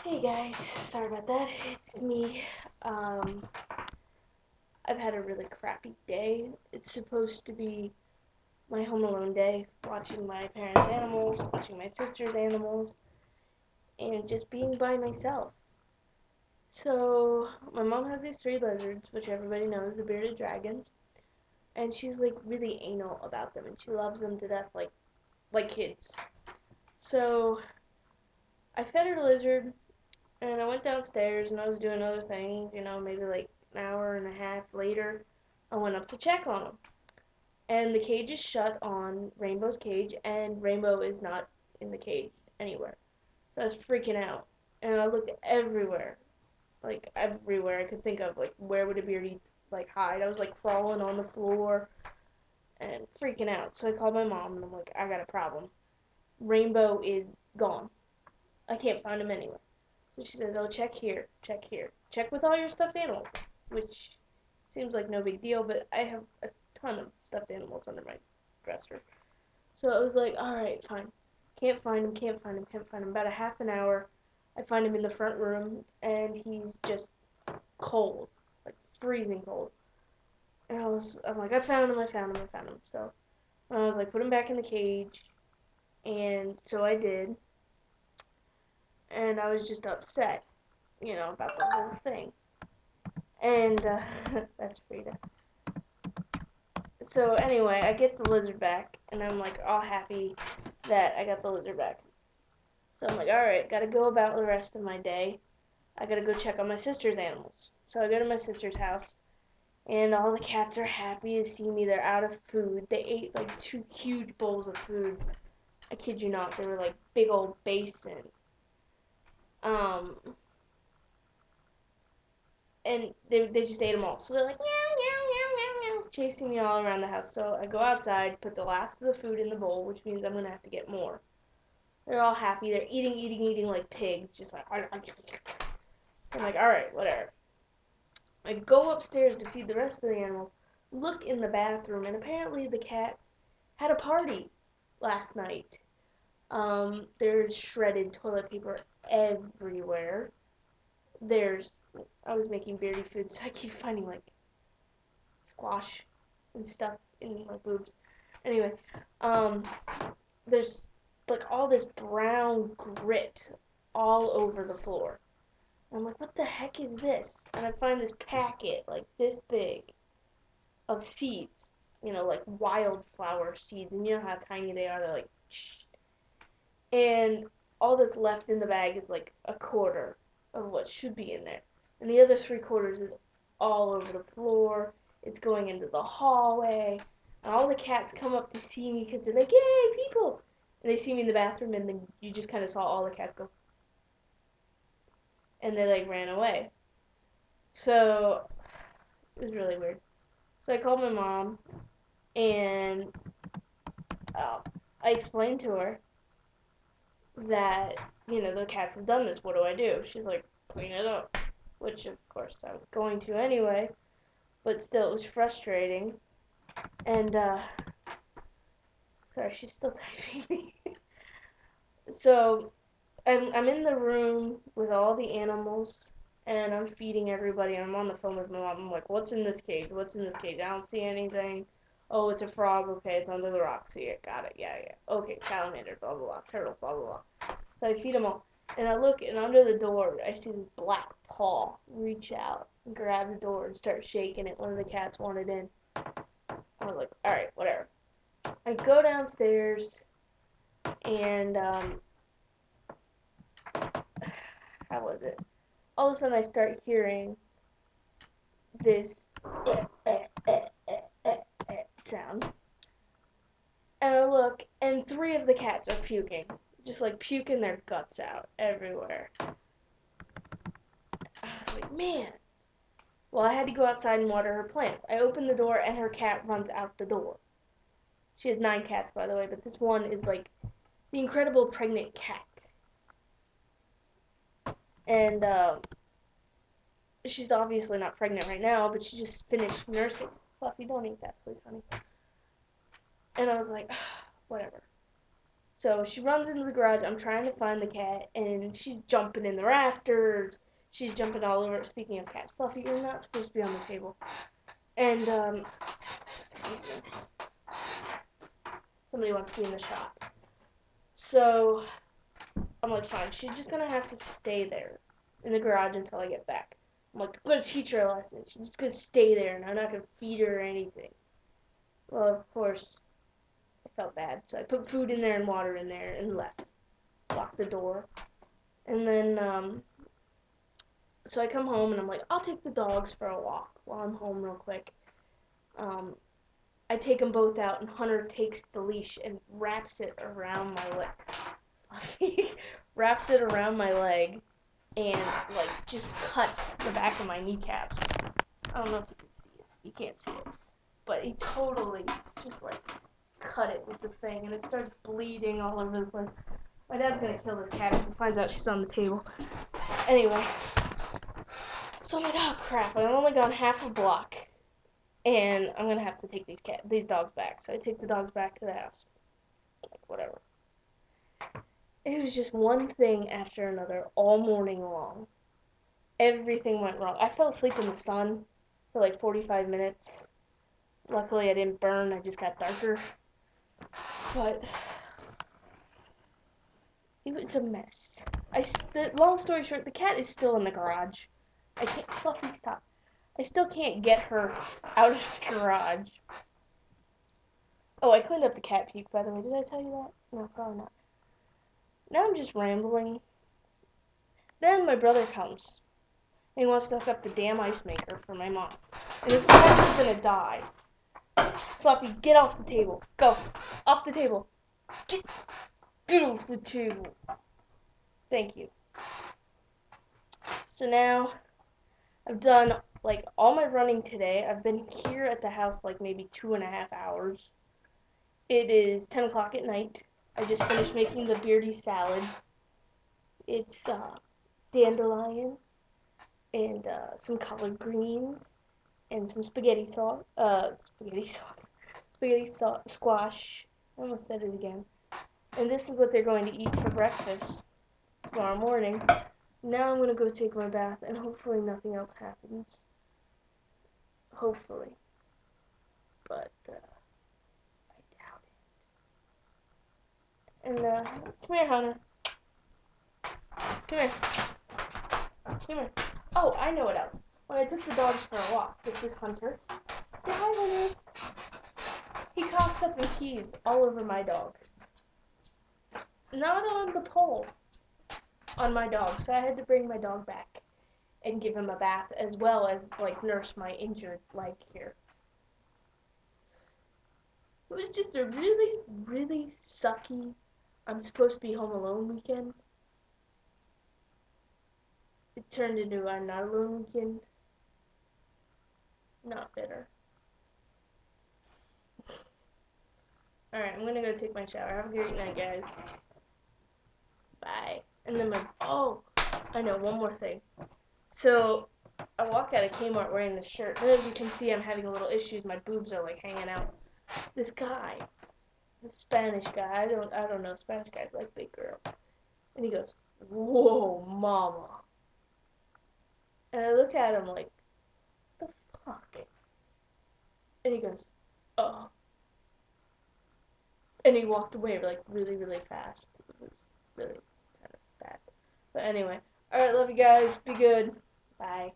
Hey guys, sorry about that. It's me. Um, I've had a really crappy day. It's supposed to be my home alone day, watching my parents' animals, watching my sister's animals, and just being by myself. So, my mom has these three lizards, which everybody knows, the bearded dragons, and she's like really anal about them, and she loves them to death, like kids. So, I fed her the lizard, and I went downstairs and I was doing other things, maybe like an hour and a half later, I went up to check on him. And the cage is shut on Rainbow's cage, and Rainbow is not in the cage anywhere. So I was freaking out. And I looked everywhere, like everywhere I could think of, like where would a beardy like hide. I was like crawling on the floor and freaking out. So I called my mom and I'm like, I got a problem. Rainbow is gone. I can't find him anywhere. So she says, oh, check here, check here. Check with all your stuffed animals, which seems like no big deal, but I have a ton of stuffed animals under my dresser. So I was like, alright, fine. Can't find him, can't find him, can't find him. About a half an hour, I find him in the front room, and he's just cold, like freezing cold. And I'm like, I found him, I found him, I found him. So I was like, put him back in the cage, and so I did. And I was just upset, about the whole thing. And that's Frida. So anyway, I get the lizard back, and I'm like all happy that I got the lizard back. So I'm like, all right, gotta go about the rest of my day. I gotta go check on my sister's animals. So I go to my sister's house, and all the cats are happy to see me. They're out of food. They ate like two huge bowls of food. I kid you not, they were like big old basin. Um, and they just ate them all. So they're like meow meow meow meow meow, chasing me all around the house. So I go outside, put the last of the food in the bowl, which means I'm gonna have to get more. They're all happy. They're eating like pigs, just like. So I'm like, all right, whatever. I go upstairs to feed the rest of the animals. Look in the bathroom, and apparently the cats had a party last night. There's shredded toilet paper everywhere. There's I was making beardy food, so I keep finding like squash and stuff in my boobs. Anyway, um, there's like all this brown grit all over the floor. And I'm like, what the heck is this? And I find this packet like this big of seeds, like wildflower seeds, and you know how tiny they are. They're like, and all that's left in the bag is like a quarter of what should be in there, and the other three quarters is all over the floor. It's going into the hallway, and all the cats come up to see me because they're like, "Yay, people!" And they see me in the bathroom, and then you just kind of saw all the cats go, and they like ran away. So it was really weird. So I called my mom, and uh, I explained to her that, the cats have done this. What do I do? She's like, clean it up. Which, of course, I was going to anyway. But still, it was frustrating. And, sorry, she's still typing me. So, I'm in the room with all the animals, and I'm feeding everybody, and I'm on the phone with my mom. I'm like, what's in this cage? What's in this cage? I don't see anything. Oh, it's a frog. Okay, it's under the rock. See it. Got it. Yeah, yeah. Okay, salamander. Blah, blah, blah. Turtle. Blah, blah, blah. So I feed them all. And I look, and under the door, I see this black paw reach out and grab the door and start shaking it. One of the cats wanted in. I was like, alright, whatever. I go downstairs, and, how was it? All of a sudden, I start hearing this sound. And I look, and three of the cats are puking. Just like puking their guts out everywhere. I was like, man. Well, I had to go outside and water her plants. I open the door, and her cat runs out the door. She has 9 cats, by the way, but this one is like the incredible pregnant cat. And she's obviously not pregnant right now, but she just finished nursing. Fluffy, don't eat that, please, honey. And I was like, whatever. So she runs into the garage. I'm trying to find the cat, and she's jumping in the rafters. She's jumping all over. Speaking of cats, Fluffy, you're not supposed to be on the table. And, excuse me. Somebody wants to be in the shop. So, I'm like, fine. She's just gonna have to stay there in the garage until I get back. I'm like, I'm gonna teach her a lesson. She's just gonna stay there, and I'm not gonna feed her or anything. Well, of course, I felt bad, so I put food in there and water in there and left. Locked the door. And then, so I come home and I'm like, I'll take the dogs for a walk while I'm home real quick. I take them both out, and Hunter takes the leash and wraps it around my leg. Fluffy wraps it around my leg and, like, just cuts the back of my kneecaps. I don't know if you can see it. You can't see it. But he totally just, like, cut it with the thing, and it starts bleeding all over the place. My dad's gonna kill this cat if he finds out she's on the table. Anyway. So I'm like, oh crap, I've only gone half a block. And I'm gonna have to take these dogs back. So I take the dogs back to the house. Like, whatever. It was just one thing after another all morning long. Everything went wrong. I fell asleep in the sun for like 45 minutes. Luckily I didn't burn, I just got darker. But it was a mess. Long story short, the cat is still in the garage. I can't, Fluffy, stop. I still can't get her out of the garage. Oh, I cleaned up the cat puke, by the way. Did I tell you that? No, probably not. Now I'm just rambling. Then my brother comes. And he wants to hook up the damn ice maker for my mom. And his cat is gonna die. Fluffy, get off the table. Go. Off the table. Get off the table. Thank you. So now, I've done, like, all my running today. I've been here at the house, like, maybe 2.5 hours. It is 10 o'clock at night. I just finished making the beardy salad. It's, dandelion and, some collard greens and some spaghetti squash. I almost said it again. And this is what they're going to eat for breakfast tomorrow morning. Now I'm going to go take my bath, and hopefully nothing else happens. Hopefully. But, I doubt it. And, come here, Hunter. Come here. Come here. Oh, I know what else. When I took the dogs for a walk, this is Hunter. Say hi, Hunter. He cocks up and pees all over my dog. Not on the pole. On my dog. So I had to bring my dog back and give him a bath, as well as, like, nurse my injured leg here. It was just a really, really sucky, I'm supposed to be home alone weekend. It turned into a not alone weekend. Not bitter. Alright, I'm gonna go take my shower. Have a great night, guys. Bye. And then I know, one more thing. So, I walk out of Kmart wearing this shirt, and as you can see, I'm having a little issues. My boobs are, like, hanging out. This Spanish guy, I don't know, Spanish guys like big girls. And he goes, "Whoa, mama." And I look at him like, the fuck? And he goes, "Oh." And he walked away, like, really, really fast. It was really kind of bad. But anyway. Alright, love you guys. Be good. Bye.